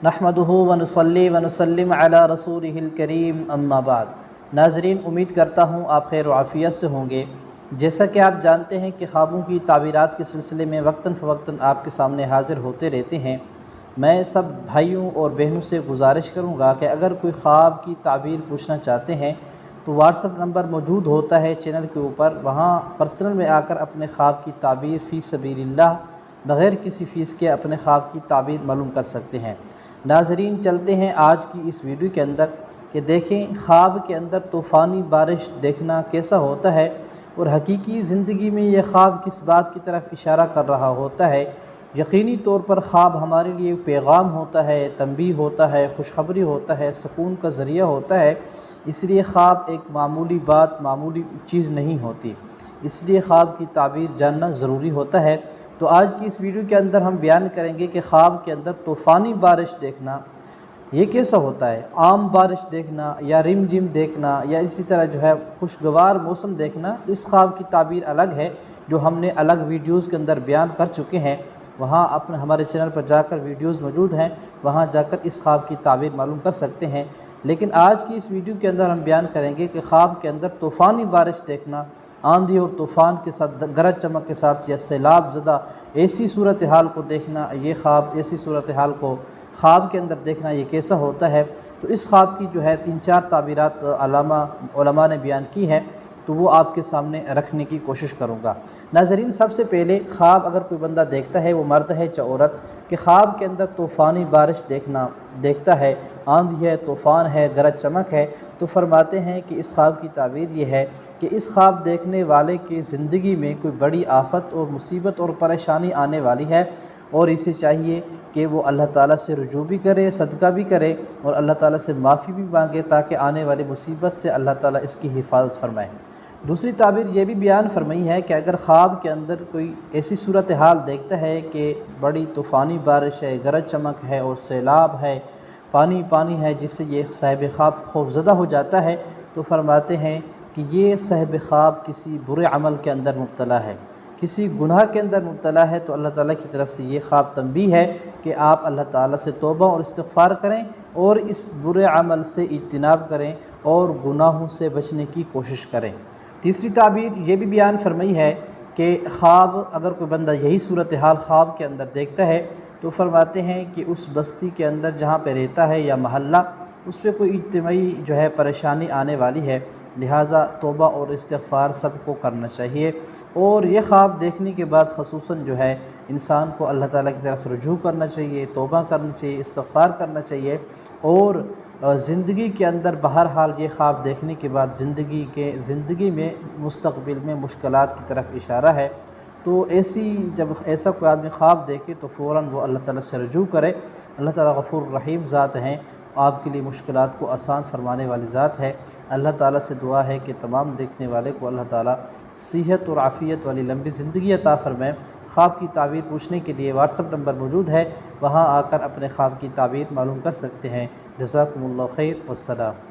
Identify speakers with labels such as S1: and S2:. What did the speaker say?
S1: نحمدہ ونصلی ونسلم علی رسولہ الکریم اما بعد۔ ناظرین، امید کرتا ہوں آپ خیر و عافیت سے ہوں گے۔ جیسا کہ آپ جانتے ہیں کہ خوابوں کی تعبیرات کے سلسلے میں وقتاً فوقتاً آپ کے سامنے حاضر ہوتے رہتے ہیں۔ میں سب بھائیوں اور بہنوں سے گزارش کروں گا کہ اگر کوئی خواب کی تعبیر پوچھنا چاہتے ہیں تو واٹس ایپ نمبر موجود ہوتا ہے چینل کے اوپر، وہاں پرسنل میں آ کر اپنے خواب کی تعبیر فی سبیل اللہ بغیر کسی فیس کے اپنے خواب کی تعبیر معلوم کر سکتے ہیں۔ ناظرین، چلتے ہیں آج کی اس ویڈیو کے اندر کہ دیکھیں خواب کے اندر طوفانی بارش دیکھنا کیسا ہوتا ہے اور حقیقی زندگی میں یہ خواب کس بات کی طرف اشارہ کر رہا ہوتا ہے۔ یقینی طور پر خواب ہمارے لیے پیغام ہوتا ہے، تنبیہ ہوتا ہے، خوشخبری ہوتا ہے، سکون کا ذریعہ ہوتا ہے۔ اس لیے خواب ایک معمولی بات، معمولی چیز نہیں ہوتی، اس لیے خواب کی تعبیر جاننا ضروری ہوتا ہے۔ تو آج کی اس ویڈیو کے اندر ہم بیان کریں گے کہ خواب کے اندر طوفانی بارش دیکھنا یہ کیسا ہوتا ہے۔ عام بارش دیکھنا یا رم جم دیکھنا یا اسی طرح خوشگوار موسم دیکھنا، اس خواب کی تعبیر الگ ہے جو ہم نے الگ ویڈیوز کے اندر بیان کر چکے ہیں۔ وہاں ہمارے چینل پر جا کر ویڈیوز موجود ہیں، وہاں جا کر اس خواب کی تعبیر معلوم کر سکتے ہیں۔ لیکن آج کی اس ویڈیو کے اندر ہم بیان کریں گے کہ خواب کے اندر طوفانی بارش دیکھنا، آندھی اور طوفان کے ساتھ، گرج چمک کے ساتھ یا سیلاب زدہ ایسی صورتحال کو دیکھنا، یہ خواب ایسی صورتحال کو خواب کے اندر دیکھنا یہ کیسا ہوتا ہے۔ تو اس خواب کی 3-4 تعبیرات علماء نے بیان کی ہے، تو وہ آپ کے سامنے رکھنے کی کوشش کروں گا۔ ناظرین، سب سے پہلے خواب اگر کوئی بندہ دیکھتا ہے، وہ مرد ہے یا عورت، کہ خواب کے اندر طوفانی بارش دیکھتا ہے، آندھی ہے، طوفان ہے، گرج چمک ہے، تو فرماتے ہیں کہ اس خواب کی تعبیر یہ ہے کہ اس خواب دیکھنے والے کی زندگی میں کوئی بڑی آفت اور مصیبت اور پریشانی آنے والی ہے، اور اسے چاہیے کہ وہ اللہ تعالیٰ سے رجوع بھی کرے، صدقہ بھی کرے اور اللہ تعالیٰ سے معافی بھی مانگے تاکہ آنے والی مصیبت سے اللہ تعالیٰ اس کی حفاظت فرمائے۔ دوسری تعبیر یہ بھی بیان فرمائی ہے کہ اگر خواب کے اندر کوئی ایسی صورتحال دیکھتا ہے کہ بڑی طوفانی بارش ہے، گرج چمک ہے اور سیلاب ہے، پانی ہے، جس سے یہ صاحب خواب خوفزدہ ہو جاتا ہے، تو فرماتے ہیں کہ یہ صاحب خواب کسی برے عمل کے اندر مبتلا ہے، کسی گناہ کے اندر مبتلا ہے، تو اللہ تعالیٰ کی طرف سے یہ خواب تنبیہ ہے کہ آپ اللہ تعالیٰ سے توبہ اور استغفار کریں اور اس برے عمل سے اجتناب کریں اور گناہوں سے بچنے کی کوشش کریں۔ تیسری تعبیر یہ بھی بیان فرمائی ہے کہ خواب اگر کوئی بندہ یہی صورتحال خواب کے اندر دیکھتا ہے تو فرماتے ہیں کہ اس بستی کے اندر جہاں پہ رہتا ہے یا محلہ، اس پہ کوئی اجتماعی پریشانی آنے والی ہے، لہٰذا توبہ اور استغفار سب کو کرنا چاہیے۔ اور یہ خواب دیکھنے کے بعد خصوصاً انسان کو اللہ تعالیٰ کی طرف رجوع کرنا چاہیے، توبہ کرنا چاہیے، استغفار کرنا چاہیے، اور زندگی کے اندر بہرحال یہ خواب دیکھنے کے بعد زندگی میں مستقبل میں مشکلات کی طرف اشارہ ہے۔ تو جب ایسا کوئی آدمی خواب دیکھے تو فوراً وہ اللہ تعالیٰ سے رجوع کرے۔ اللہ تعالیٰ غفور رحیم ذات ہیں، آپ کے لیے مشکلات کو آسان فرمانے والی ذات ہے۔ اللہ تعالیٰ سے دعا ہے کہ تمام دیکھنے والے کو اللہ تعالیٰ صحت اور عافیت والی لمبی زندگی عطا فرمائے۔ خواب کی تعبیر پوچھنے کے لیے واٹس ایپ نمبر موجود ہے، وہاں آ کر اپنے خواب کی تعبیر معلوم کر سکتے ہیں۔ جزاکم اللہ خیر، والسلام۔